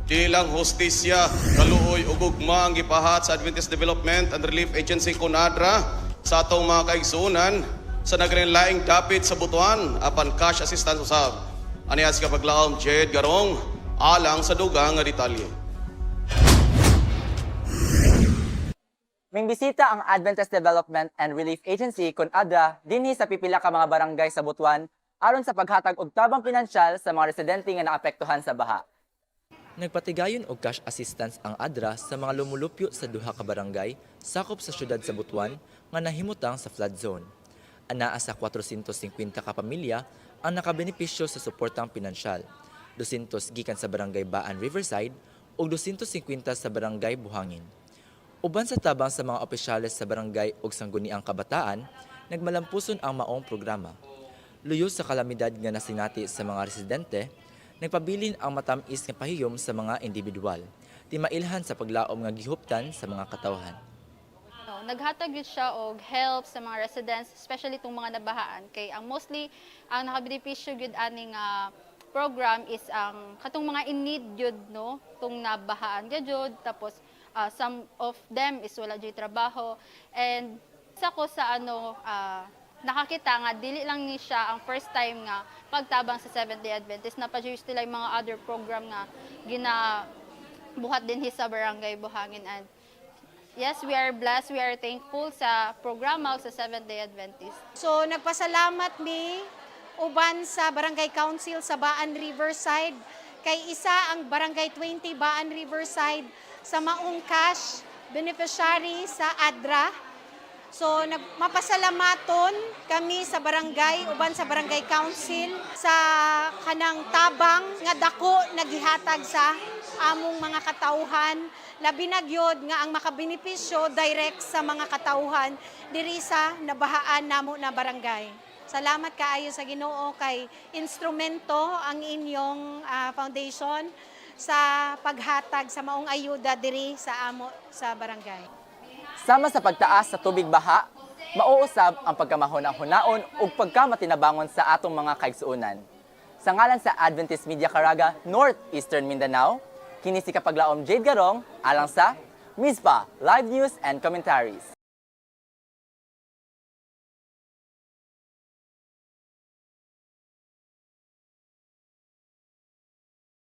Kilang hostisya, kaluoy ug ugma ang gipahat sa Adventist Development and Relief Agency CONADRA sa atong mga kaigsuonan sa naglaing dapit sa butuan apan cash assistance usab. Aniya sa paglaom Jed Garong alang sa dugang nga detalye. Ming bisita ang Adventist Development and Relief Agency CONADRA dinhi sa pipila ka mga barangay sa Butuan aron sa paghatag og tabang pinansyal sa mga residente nga naapektuhan sa baha. Nagpatigayon og cash assistance ang ADRA sa mga lumulupyo sa duha ka barangay sakop sa syudad sa Butuan nga nahimutang sa flood zone. Anaa sa 450 ka pamilya ang nakabenepisyo sa suportang pinansyal. 200 gikan sa barangay Baan Riverside ug 250 sa barangay Buhangin. Uban sa tabang sa mga opisyales sa barangay ug sangguniang kabataan, nagmalampuson ang maong programa. Luyo sa kalamidad nga nasinati sa mga residente, nagpabilin ang matamis nga pahiyom sa mga individual. Di mailhan sa paglaom nga gihuptan sa mga katawhan. Naghatag yun siya og help sa mga residents, especially itong mga nabahaan. Kay ang mostly, ang nakabenepisyo yun aning program is ang katong mga in need yun, no? Itong nabahaan yun, tapos some of them is wala dyan trabaho. And isa ko sa nakakita nga, dili lang ni siya ang first time nga pagtabang sa Seventh-day Adventist, na pa-use nila yung mga other program nga ginabuhat din sa barangay Buhangin. And yes, we are blessed, we are thankful sa programa sa Seventh-day Adventist. So nagpasalamat mi uban sa Barangay Council sa Baan Riverside kay isa ang Barangay 20 Baan Riverside sa maong cash beneficiary sa ADRA. So mapasalamaton kami sa barangay uban sa Barangay Council sa kanang tabang nga dako nagihatag sa among mga katauhan, labi na gyud nga ang makabenepisyo direct sa mga katauhan diri sa nabahaan namo na barangay. Salamat kaayo sa Ginoo kay instrumento ang inyong foundation sa paghatag sa maong ayuda diri sa amo sa barangay. Sama sa pagtaas sa tubig baha, mauusab ang pagkamahunang-hunaon ug pagkamatinabangon sa atong mga kaigsuonan. Sa ngalan sa Adventist Media Caraga, Northeastern Mindanao, kini si kapaglaom Jade Garong alang sa MISPA Live News and Commentaries.